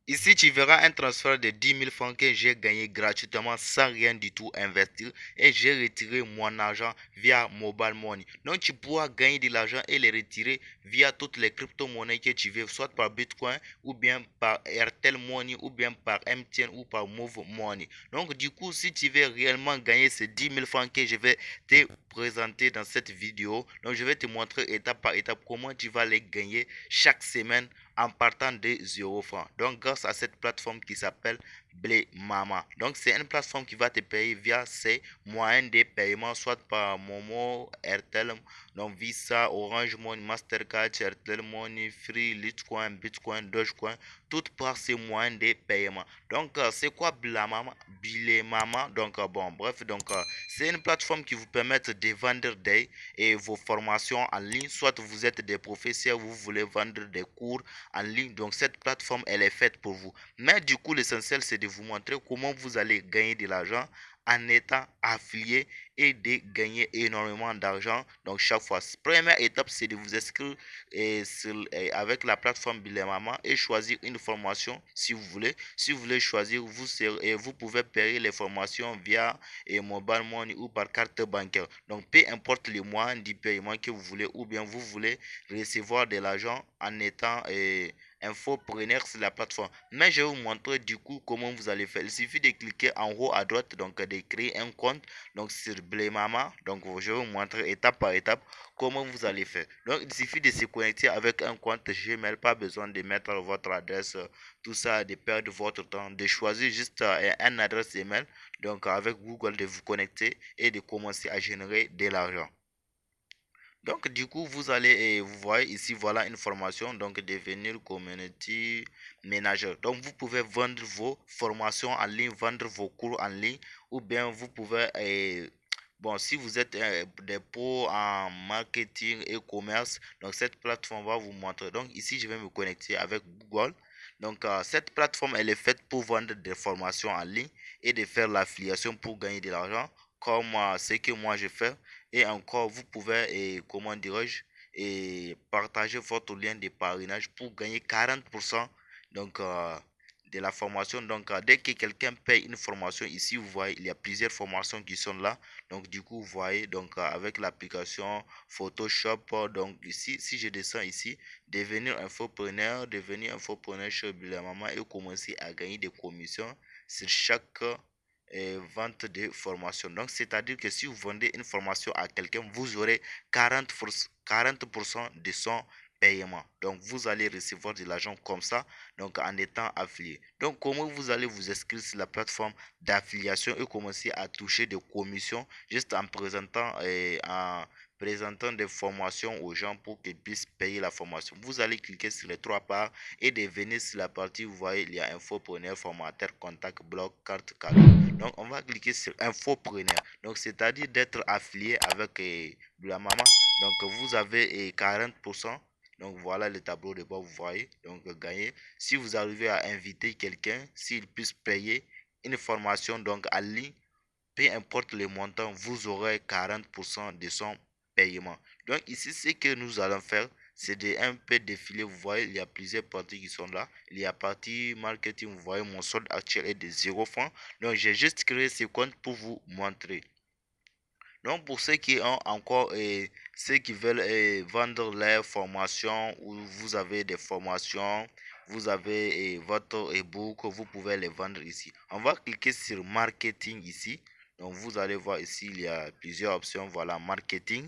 Ici, tu verras un transfert de 10 000 francs que j'ai gagné gratuitement sans rien du tout investir et j'ai retiré mon argent via Mobile Money. Donc, tu pourras gagner de l'argent et le retirer via toutes les crypto-monnaies que tu veux, soit par Bitcoin ou bien par Airtel Money ou bien par MTN ou par Move Money. Donc, du coup, si tu veux réellement gagner ces 10 000 francs que je vais te présenter dans cette vidéo, donc je vais te montrer étape par étape comment tu vas les gagner chaque semaine en partant de 0 francs. Donc, grâce à cette plateforme qui s'appelle Blé Mama. Donc, c'est une plateforme qui va te payer via ses moyens de paiement, soit par Momo, Airtel, donc Visa, Orange Money, Mastercard, Airtel Money, Free, Litecoin, Bitcoin, Dogecoin, toutes par ces moyens de paiement. Donc, c'est quoi Blé Mama? Donc, bon, bref, donc, c'est une plateforme qui vous permet de vendre vos formations en ligne, soit vous êtes des professeurs, vous voulez vendre des cours en ligne. Donc cette plateforme, elle est faite pour vous. Mais du coup, l'essentiel, c'est de vous montrer comment vous allez gagner de l'argent en étant affilié et de gagner énormément d'argent. Donc chaque fois, première étape, c'est de vous inscrire avec la plateforme Bilemama et choisir une formation si vous voulez. Si vous voulez choisir, vous pouvez payer les formations via mobile money ou par carte bancaire. Donc peu importe les moyens de paiement que vous voulez ou bien vous voulez recevoir de l'argent en étant infopreneur sur la plateforme. Mais je vais vous montrer du coup comment vous allez faire. Il suffit de cliquer en haut à droite, donc de créer un compte donc sur Blemama. Donc je vais vous montrer étape par étape comment vous allez faire. Donc il suffit de se connecter avec un compte Gmail, pas besoin de mettre votre adresse, tout ça, de perdre votre temps, de choisir juste un adresse email, donc avec Google de vous connecter et de commencer à générer de l'argent. Donc, du coup, vous allez, et vous voyez ici, voilà une formation, donc devenir community manager. Donc, vous pouvez vendre vos formations en ligne, vendre vos cours en ligne, ou bien vous pouvez, bon, si vous êtes des pros en marketing et commerce, donc cette plateforme va vous montrer. Donc, ici, je vais me connecter avec Google. Donc, cette plateforme, elle est faite pour vendre des formations en ligne et de faire l'affiliation pour gagner de l'argent, comme ce que moi je fais. Et encore, vous pouvez, comment dirais-je, partager votre lien de parrainage pour gagner 40% donc, de la formation. Donc, dès que quelqu'un paye une formation, ici, vous voyez, il y a plusieurs formations qui sont là. Donc, du coup, vous voyez, donc, avec l'application Photoshop, donc, ici, si je descends ici, devenir infopreneur chez Maman et commencer à gagner des commissions sur chaque vente de formation. Donc, c'est-à-dire que si vous vendez une formation à quelqu'un, vous aurez 40% de son paiement. Donc, vous allez recevoir de l'argent comme ça, donc en étant affilié. Donc, comment vous allez vous inscrire sur la plateforme d'affiliation et commencer à toucher des commissions juste en présentant des formations aux gens pour qu'ils puissent payer la formation. Vous allez cliquer sur les trois barres et de venir sur la partie, vous voyez, il y a infopreneur, formateur, contact, blog, carte cadeau. Donc, on va cliquer sur infopreneur. Donc, c'est-à-dire d'être affilié avec la maman. Donc, vous avez 40%. Donc, voilà le tableau de bord, vous voyez. Donc, gagner. Si vous arrivez à inviter quelqu'un, s'il puisse payer une formation donc en ligne, peu importe le montant, vous aurez 40% de son paiement. Donc ici, ce que nous allons faire, c'est de un peu défiler. Vous voyez, il y a plusieurs parties qui sont là. Il y a partie marketing, vous voyez, mon solde actuel est de 0 francs. Donc j'ai juste créé ce compte pour vous montrer. Donc pour ceux qui ont encore et ceux qui veulent vendre leurs formations ou vous avez des formations, vous avez votre ebook, vous pouvez les vendre ici. On va cliquer sur marketing ici. Donc vous allez voir ici, il y a plusieurs options. Voilà, marketing.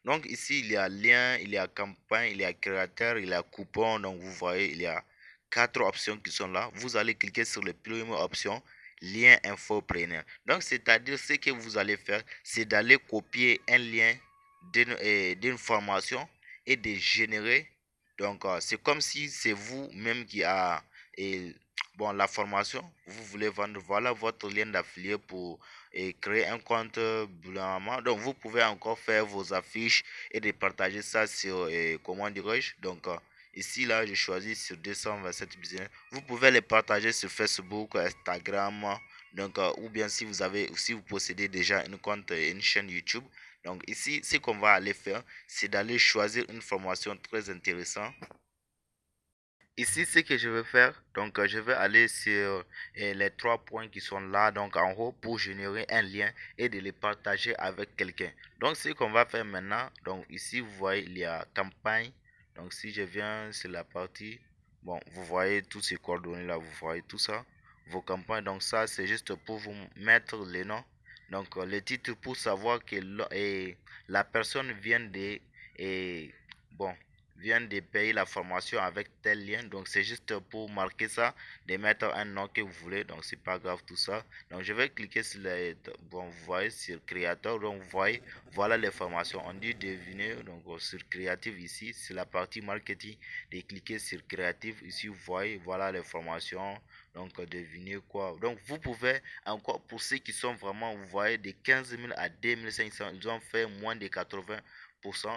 Donc ici, il y a lien, il y a campagne, il y a créateur, il y a coupon. Donc vous voyez, il y a quatre options qui sont là. Vous allez cliquer sur la première option, lien infopreneur. Donc c'est-à-dire ce que vous allez faire, c'est d'aller copier un lien d'une formation et de générer. Donc c'est comme si c'est vous-même qui a bon, la formation. Vous voulez vendre, voilà votre lien d'affilié pour créer un compte Blama. Donc vous pouvez encore faire vos affiches et de partager ça sur comment dirais-je, donc ici là je choisis sur 227 business. Vous pouvez les partager sur Facebook, Instagram, donc ou bien si vous possédez déjà une compte une chaîne YouTube. Donc ici ce qu'on va aller faire, c'est d'aller choisir une formation très intéressante Ici, ce que je vais faire, donc je vais aller sur les trois points qui sont là, donc en haut, pour générer un lien et de les partager avec quelqu'un. Donc, ce qu'on va faire maintenant, donc ici, vous voyez, il y a campagne. Donc, si je viens sur la partie, bon, vous voyez tous ces coordonnées là, vous voyez tout ça, vos campagnes. Donc, ça, c'est juste pour vous mettre les noms. Donc, les titres pour savoir que la personne vient de, et, bon, vient de payer la formation avec tel lien. Donc c'est juste pour marquer ça, de mettre un nom que vous voulez. Donc c'est pas grave tout ça. Donc je vais cliquer sur les, bon, vous voyez sur créateur. Donc vous voyez, voilà les formations. On dit deviner. Donc sur créative ici, c'est la partie marketing. De cliquer sur créative ici, vous voyez, voilà les formations. Donc devinez quoi. Donc vous pouvez encore, pour ceux qui sont vraiment, vous voyez, de 15 000 à 2500, ils ont fait moins de 80.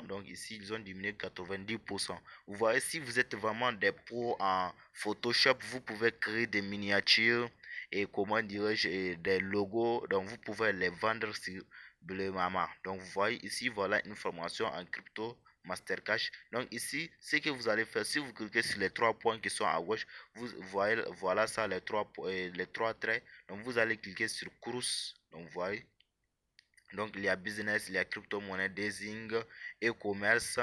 Donc ici, ils ont diminué 90%. Vous voyez, si vous êtes vraiment des pros en Photoshop, vous pouvez créer des miniatures et comment dirais-je, des logos. Donc vous pouvez les vendre sur Bleu Mama. Donc vous voyez ici, voilà une formation en crypto Mastercash. Donc ici, ce que vous allez faire, si vous cliquez sur les trois points qui sont à gauche, vous voyez, voilà ça, les trois traits. Donc vous allez cliquer sur course. Donc vous voyez. Donc, il y a business, il y a crypto-monnaie, design, e-commerce,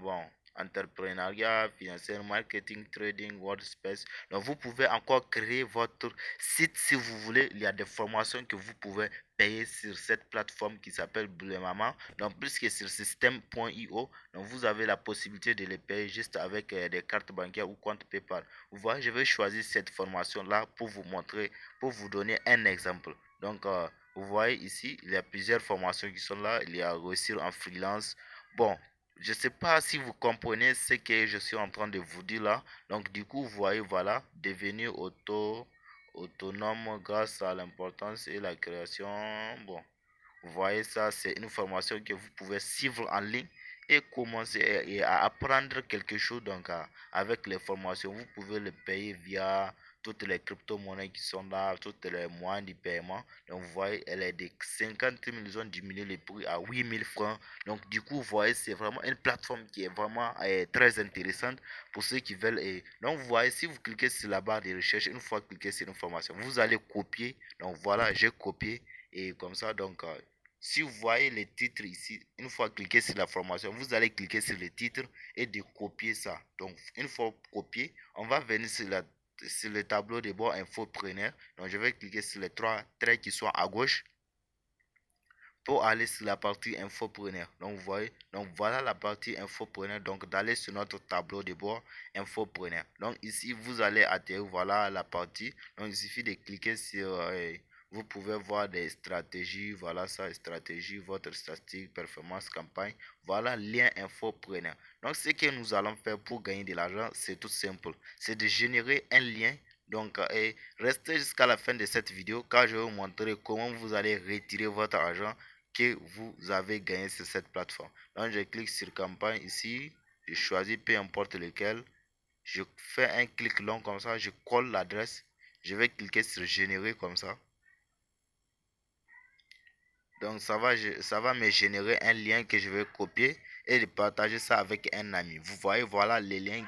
bon, entrepreneuriat, financier, marketing, trading, WordPress. Donc, vous pouvez encore créer votre site si vous voulez. Il y a des formations que vous pouvez payer sur cette plateforme qui s'appelle Boulemama. Donc, puisque sur système.io, donc vous avez la possibilité de les payer juste avec des cartes bancaires ou compte PayPal. Vous voyez, je vais choisir cette formation-là pour vous montrer, pour vous donner un exemple. Donc, vous voyez ici, il y a plusieurs formations qui sont là. Il y a réussir en freelance. Bon, je ne sais pas si vous comprenez ce que je suis en train de vous dire là. Donc, du coup, vous voyez, voilà, devenir autonome grâce à l'importance et la création. Bon, vous voyez ça, c'est une formation que vous pouvez suivre en ligne et commencer à apprendre quelque chose. Donc, avec les formations, vous pouvez le payer via toutes les crypto-monnaies qui sont là, toutes les moyens de paiement. Donc, vous voyez, elle est de 50 000, ils ont diminué le prix à 8 000 francs. Donc, du coup, vous voyez, c'est vraiment une plateforme qui est vraiment très intéressante pour ceux qui veulent. Donc, vous voyez, si vous cliquez sur la barre de recherche, une fois cliqué sur une formation, vous allez copier. Donc, voilà, j'ai copié. Et comme ça, donc, si vous voyez les titres ici, une fois cliqué sur la formation, vous allez cliquer sur le titre et de copier ça. Donc, une fois copié, on va venir sur le tableau de bord infopreneur. Donc, je vais cliquer sur les trois traits qui sont à gauche pour aller sur la partie infopreneur. Donc, vous voyez, donc voilà la partie infopreneur. Donc, d'aller sur notre tableau de bord infopreneur. Donc, ici, vous allez atterrir, voilà la partie. Donc, il suffit de cliquer sur, vous pouvez voir des stratégies, voilà ça, stratégie, votre statistique, performance, campagne. Voilà, lien infopreneur. Donc, ce que nous allons faire pour gagner de l'argent, c'est tout simple. C'est de générer un lien. Donc, restez jusqu'à la fin de cette vidéo car je vais vous montrer comment vous allez retirer votre argent que vous avez gagné sur cette plateforme. Donc, je clique sur campagne ici, je choisis peu importe lequel, je fais un clic long comme ça, je colle l'adresse, je vais cliquer sur générer comme ça. Donc, ça va me générer un lien que je vais copier et de partager ça avec un ami. Vous voyez, voilà les liens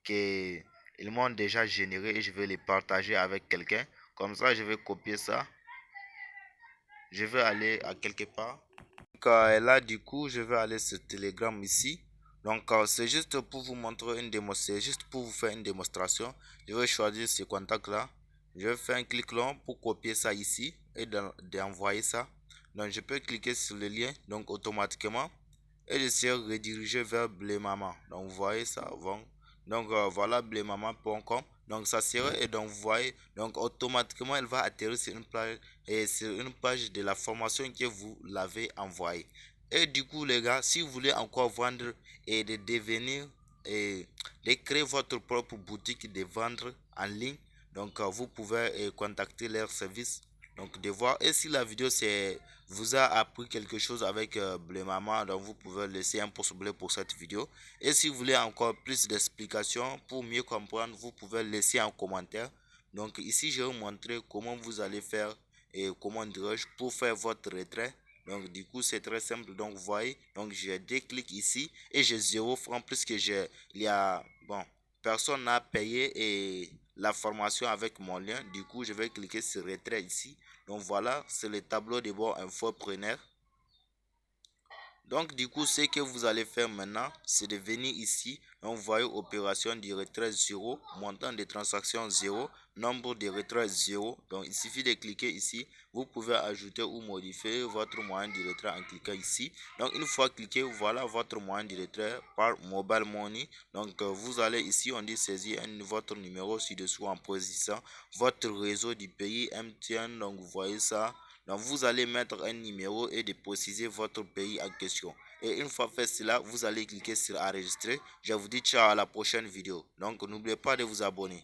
que ils m'ont déjà généré et je vais les partager avec quelqu'un. Comme ça, je vais copier ça. Je vais aller à quelque part. Donc, là, du coup, je vais aller sur Telegram ici. Donc, c'est juste pour vous montrer une démo. C'est juste pour vous faire une démonstration. Je vais choisir ce contact là. Je vais faire un clic long pour copier ça ici et d'envoyer ça. Donc, je peux cliquer sur le lien. Donc, automatiquement. Et je serai redirigé vers Blemama. Donc, vous voyez ça. Bon. Donc, voilà blemama.com. Donc, ça serait, et donc, vous voyez, donc, automatiquement, elle va atterrir sur une page, et sur une page de la formation que vous l'avez envoyée. Et du coup, les gars, si vous voulez encore vendre et de devenir, et de créer votre propre boutique de vendre en ligne, donc, vous pouvez contacter leur service. Donc, de voir. Et si la vidéo vous a appris quelque chose avec Bleu Maman, donc vous pouvez laisser un pouce bleu pour cette vidéo. Et si vous voulez encore plus d'explications pour mieux comprendre, vous pouvez laisser un commentaire. Donc ici, je vais vous montrer comment vous allez faire et comment dirais-je pour faire votre retrait. Donc du coup, c'est très simple. Donc vous voyez, donc j'ai deux clics ici et j'ai 0 francs puisque il y a, bon, personne n'a payé et la formation avec mon lien. Du coup, je vais cliquer sur retrait ici. Donc voilà, c'est le tableau de bord infopreneur. Donc du coup, ce que vous allez faire maintenant, c'est de venir ici. Donc vous voyez opération de retrait 0, montant de transaction 0, nombre de retraits 0. Donc il suffit de cliquer ici. Vous pouvez ajouter ou modifier votre moyen de retrait en cliquant ici. Donc une fois cliqué, voilà votre moyen de retrait par Mobile Money. Donc vous allez ici, on dit saisir votre numéro ci-dessous en position votre réseau du pays MTN. Donc vous voyez ça. Donc vous allez mettre un numéro et déposer votre pays en question. Et une fois fait cela, vous allez cliquer sur enregistrer. Je vous dis ciao à la prochaine vidéo. Donc n'oubliez pas de vous abonner.